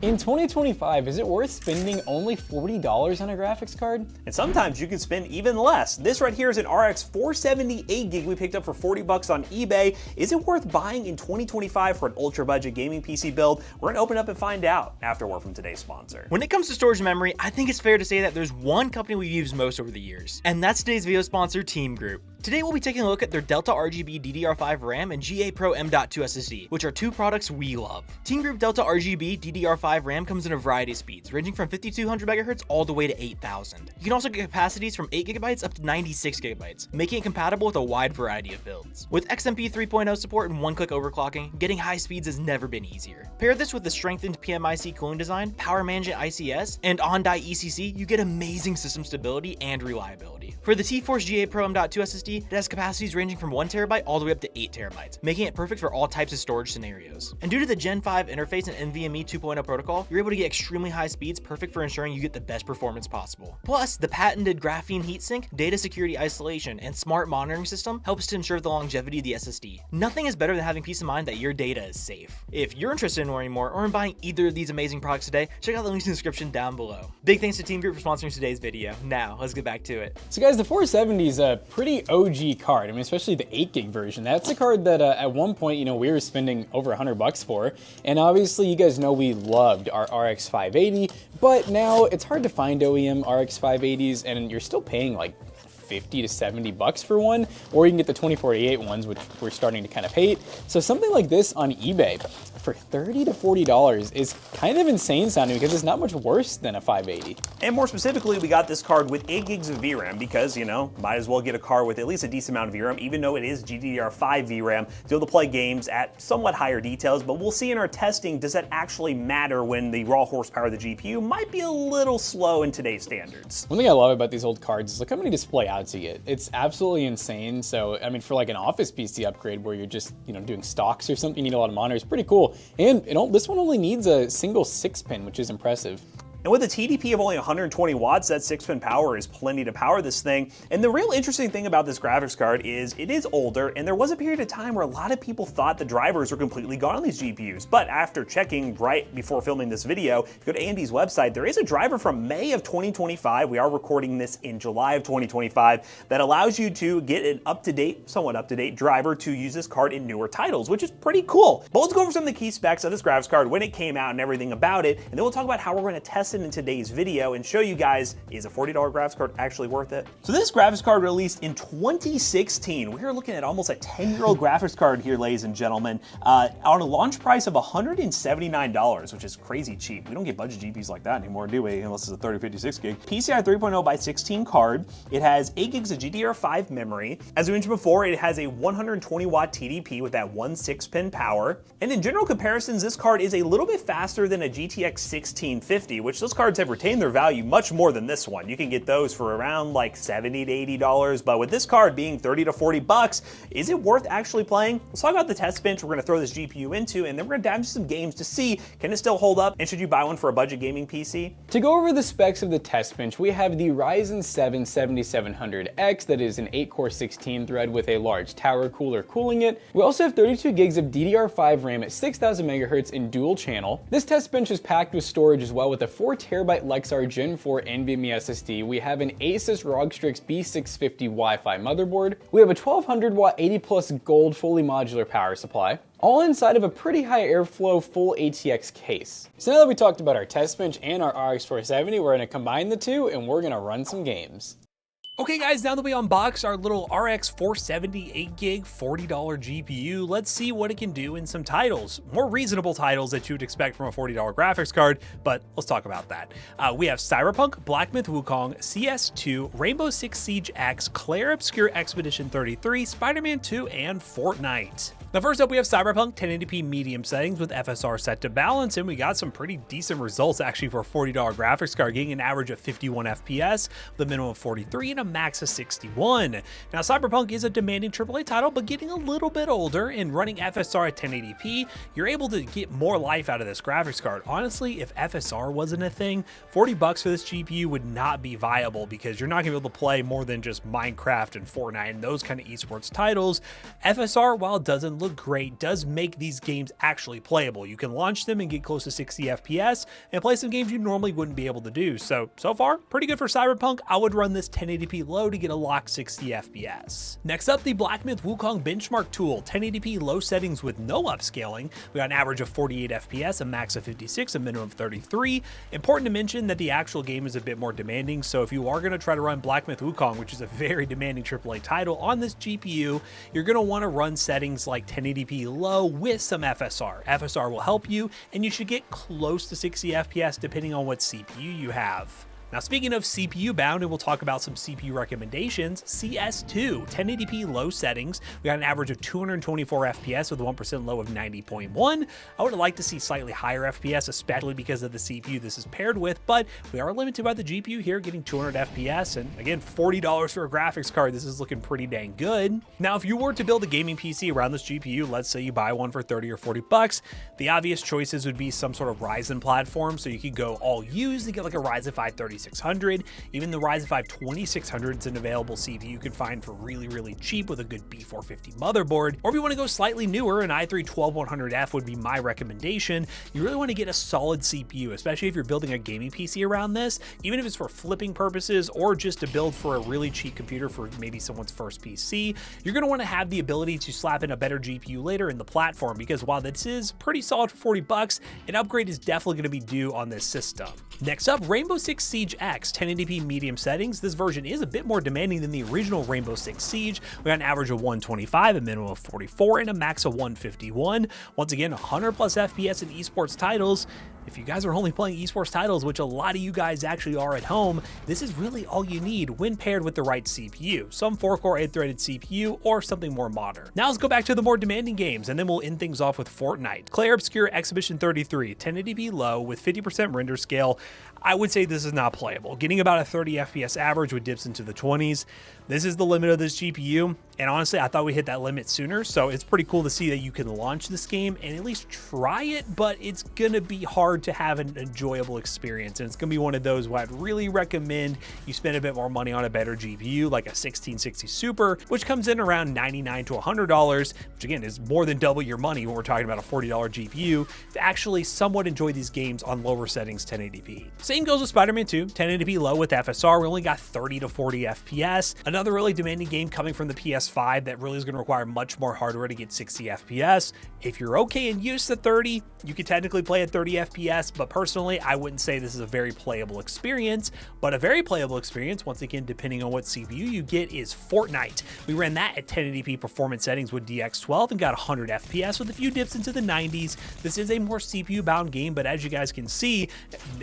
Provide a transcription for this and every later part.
In 2025, is it worth spending only $40 on a graphics card? And sometimes you can spend even less. This right here is an RX 470 8GB we picked up for 40 bucks on eBay. Is it worth buying in 2025 for an ultra budget gaming PC build? We're gonna open up and find out after word from today's sponsor. When it comes to storage memory, I think it's fair to say that there's one company we've used most over the years, and that's today's video sponsor, Team Group. Today we'll be taking a look at their Delta RGB DDR5 RAM and GA Pro M.2 SSD, which are two products we love. Team Group Delta RGB DDR5 RAM comes in a variety of speeds, ranging from 5200 MHz all the way to 8000. You can also get capacities from 8GB up to 96GB, making it compatible with a wide variety of builds. With XMP 3.0 support and one-click overclocking, getting high speeds has never been easier. Pair this with the strengthened PMIC cooling design, power management ICS, and on-die ECC, you get amazing system stability and reliability. For the T-Force GA Pro M.2 SSD, it has capacities ranging from 1TB all the way up to 8TB, making it perfect for all types of storage scenarios. And due to the Gen 5 interface and NVMe 2.0 protocol, you're able to get extremely high speeds, perfect for ensuring you get the best performance possible. Plus, the patented graphene heatsink, data security isolation, and smart monitoring system helps to ensure the longevity of the SSD. Nothing is better than having peace of mind that your data is safe. If you're interested in learning more or in buying either of these amazing products today, check out the links in the description down below. Big thanks to Team Group for sponsoring today's video. Now, let's get back to it. So guys, the 470 is a pretty OG card. I mean, especially the 8GB version. That's a card that at one point, we were spending over $100 for. And obviously, you guys know we loved our RX 580, but now it's hard to find OEM RX 580s, and you're still paying like 50 to 70 bucks for one, or you can get the 2048 ones, which we're starting to kind of hate. So something like this on eBay for $30 to $40 is kind of insane sounding because it's not much worse than a 580. And more specifically, we got this card with 8GB of VRAM because, might as well get a card with at least a decent amount of VRAM, even though it is GDDR5 VRAM, to be able to play games at somewhat higher details. But we'll see in our testing, does that actually matter when the raw horsepower of the GPU might be a little slow in today's standards? One thing I love about these old cards is look how many display outs you get. It's absolutely insane. So, I mean, for like an office PC upgrade where you're just, doing stocks or something, you need a lot of monitors, pretty cool. And this one only needs a single 6-pin, which is impressive. And with a TDP of only 120 watts, that 6-pin power is plenty to power this thing. And the real interesting thing about this graphics card is it is older, and there was a period of time where a lot of people thought the drivers were completely gone on these GPUs. But after checking right before filming this video, if you go to AMD's website, there is a driver from May of 2025, we are recording this in July of 2025, that allows you to get an up-to-date, somewhat up-to-date driver to use this card in newer titles, which is pretty cool. But let's go over some of the key specs of this graphics card, when it came out and everything about it, and then we'll talk about how we're going to test in today's video and show you guys, is a $40 graphics card actually worth it? So this graphics card released in 2016. We're looking at almost a 10-year-old graphics card here, ladies and gentlemen, on a launch price of $179, which is crazy cheap. We don't get budget GPUs like that anymore, do we? Unless it's a 3056 gig. PCI 3.0 by 16 card. It has 8GB of GDDR5 memory. As we mentioned before, it has a 120 watt TDP with that 6-pin power. And in general comparisons, this card is a little bit faster than a GTX 1650, which those cards have retained their value much more than this one. You can get those for around like $70 to $80, but with this card being 30 to 40 bucks, is it worth actually playing? Let's talk about the test bench we're gonna throw this GPU into, and then we're gonna dive into some games to see, can it still hold up, and should you buy one for a budget gaming PC? To go over the specs of the test bench, we have the Ryzen 7 7700X that is an 8-core 16-thread with a large tower cooler cooling it. We also have 32 gigs of DDR5 RAM at 6000 MHz in dual channel. This test bench is packed with storage as well with a 4TB Lexar Gen 4 NVMe SSD. We have an Asus ROG Strix B650 Wi-Fi motherboard. We have a 1200 watt 80 plus gold fully modular power supply, all inside of a pretty high airflow full ATX case. So now that we talked about our test bench and our RX 470, we're gonna combine the two and we're gonna run some games. Okay guys, now that we unbox our little RX 470 8GB $40 GPU, let's see what it can do in some titles. More reasonable titles that you would expect from a $40 graphics card, but let's talk about that. We have Cyberpunk, Black Myth Wukong, CS2, Rainbow Six Siege X, Clair Obscur Expedition 33, Spider-Man 2, and Fortnite. Now first up, we have Cyberpunk 1080p medium settings with FSR set to balance, and we got some pretty decent results actually for a $40 graphics card, getting an average of 51 FPS, with a minimum of 43 and a max of 61. Now Cyberpunk is a demanding AAA title, but getting a little bit older, and running FSR at 1080p, you're able to get more life out of this graphics card. Honestly, if FSR wasn't a thing, 40 bucks for this GPU would not be viable, because you're not gonna be able to play more than just Minecraft and Fortnite and those kind of esports titles. FSR, while it doesn't look look great does make these games actually playable. You can launch them and get close to 60 FPS and play some games you normally wouldn't be able to do. So far, pretty good for Cyberpunk. I would run this 1080p low to get a locked 60 FPS. Next up, the Blacksmith Wukong benchmark tool, 1080p low settings with no upscaling. We got an average of 48 FPS, a max of 56, a minimum of 33. Important to mention that the actual game is a bit more demanding, so if you are going to try to run Blacksmith Wukong, which is a very demanding AAA title on this GPU, you're going to want to run settings like 1080p low with some FSR. FSR will help you, and you should get close to 60 FPS depending on what CPU you have. Now, speaking of CPU bound, and we'll talk about some CPU recommendations, CS2, 1080p low settings. We got an average of 224 FPS with a 1% low of 90.1. I would like to see slightly higher FPS, especially because of the CPU this is paired with, but we are limited by the GPU here, getting 200 FPS, and again, $40 for a graphics card. This is looking pretty dang good. Now, if you were to build a gaming PC around this GPU, let's say you buy one for 30 or 40 bucks, the obvious choices would be some sort of Ryzen platform, so you could go all used and get like a Ryzen 5 3600. Even the Ryzen 5 2600 is an available CPU you can find for really cheap with a good B450 motherboard. Or if you want to go slightly newer, an i3 12100F would be my recommendation. You really want to get a solid CPU, especially if you're building a gaming PC around this, even if it's for flipping purposes or just to build for a really cheap computer for maybe someone's first PC. You're going to want to have the ability to slap in a better GPU later in the platform, because while this is pretty solid for 40 bucks, an upgrade is definitely going to be due on this system. Next up, Rainbow Six Siege X, 1080p medium settings. This version is a bit more demanding than the original Rainbow Six Siege. We got an average of 125, a minimum of 44, and a max of 151. Once again, 100 plus FPS in esports titles. If you guys are only playing esports titles, which a lot of you guys actually are at home, this is really all you need when paired with the right CPU, some 4-core 8-threaded CPU or something more modern. Now let's go back to the more demanding games, and then we'll end things off with Fortnite. Clair Obscur Exhibition 33, 1080p low with 50% render scale. I would say this is not playable. Getting about a 30 FPS average with dips into the 20s. This is the limit of this GPU, and honestly, I thought we hit that limit sooner, so it's pretty cool to see that you can launch this game and at least try it, but it's gonna be hard to have an enjoyable experience, and it's gonna be one of those where I'd really recommend you spend a bit more money on a better GPU, like a 1660 Super, which comes in around $99 to $100, which again is more than double your money when we're talking about a $40 GPU, to actually somewhat enjoy these games on lower settings 1080p. Same goes with Spider-Man 2, 1080p low with FSR. We only got 30 to 40 FPS. Another really demanding game coming from the PS5 that really is going to require much more hardware to get 60 FPS. If you're okay and used to 30, you could technically play at 30 FPS, but personally, I wouldn't say this is a very playable experience. But a very playable experience, once again, depending on what CPU you get, is Fortnite. We ran that at 1080p performance settings with DX12 and got 100 FPS with a few dips into the 90s. This is a more CPU-bound game, but as you guys can see,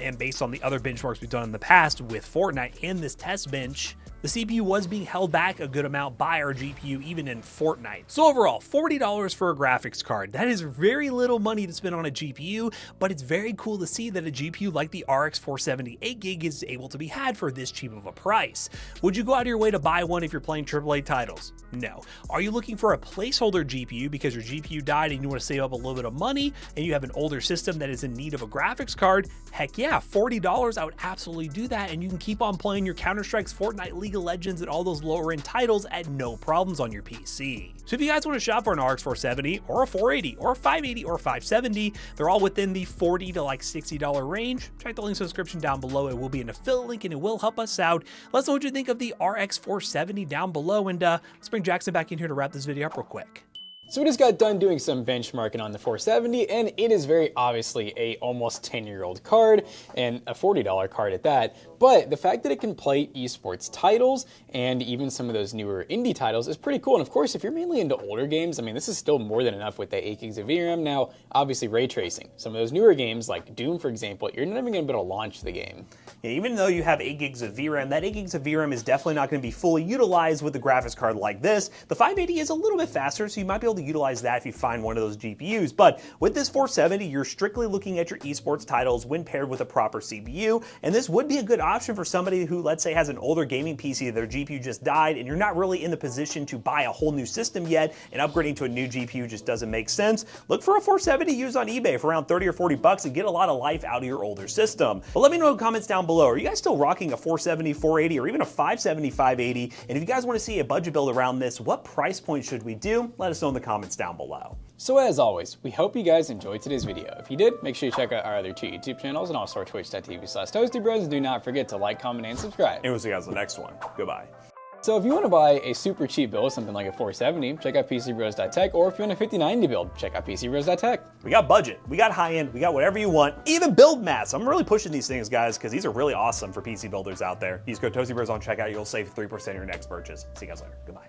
and based on the other benchmarks we've done in the past with Fortnite and this test bench, the CPU was being held back a good amount by our GPU even in Fortnite. So overall, $40 for a graphics card. That is very little money to spend on a GPU, but it's very cool to see that a GPU like the RX 470 8GB is able to be had for this cheap of a price. Would you go out of your way to buy one if you're playing AAA titles? No. Are you looking for a placeholder GPU because your GPU died and you want to save up a little bit of money and you have an older system that is in need of a graphics card? Heck yeah, $40, I would absolutely do that, and you can keep on playing your Counter-Strikes, Fortnite, League of Legends, and all those lower end titles at no problems on your PC. So if you guys want to shop for an RX 470 or a 480 or a 580 or 570, they're all within the $40 to like $60 range. Check the links in the description down below. It will be an affiliate link and it will help us out. Let us know what you think of the RX 470 down below, and let's bring Jackson back in here to wrap this video up real quick. So we just got done doing some benchmarking on the 470, and it is very obviously a almost 10-year-old card, and a $40 card at that. But the fact that it can play esports titles and even some of those newer indie titles is pretty cool. And of course, if you're mainly into older games, I mean, this is still more than enough with the 8 gigs of VRAM. Now, obviously ray tracing. Some of those newer games like Doom, for example, you're not even gonna be able to launch the game. Yeah, even though you have 8 gigs of VRAM, that 8 gigs of VRAM is definitely not going to be fully utilized with a graphics card like this. The 580 is a little bit faster, so you might be able to utilize that if you find one of those GPUs. But with this 470, you're strictly looking at your esports titles when paired with a proper CPU, and this would be a good option for somebody who, let's say, has an older gaming PC, their GPU just died, and you're not really in the position to buy a whole new system yet, and upgrading to a new GPU just doesn't make sense. Look for a 470 used on eBay for around 30 or 40 bucks and get a lot of life out of your older system. But let me know in the comments down below, are you guys still rocking a 470, 480, or even a 570, 580? And if you guys want to see a budget build around this, what price point should we do? Let us know in the comments. comments down below. So as always, we hope you guys enjoyed today's video. If you did, make sure you check out our other 2 YouTube channels and also our twitch.tv/ToastyBros, and do not forget to like, comment, and subscribe. And we'll see you guys in the next one. Goodbye. So if you want to buy a super cheap build, something like a 470, check out PCBros.tech, or if you want a 5090 build, check out PCBros.tech. We got budget, we got high end, we got whatever you want, even build mats. I'm really pushing these things, guys, because these are really awesome for PC builders out there. Use code ToastyBros on checkout, you'll save 3% of your next purchase. See you guys later. Goodbye.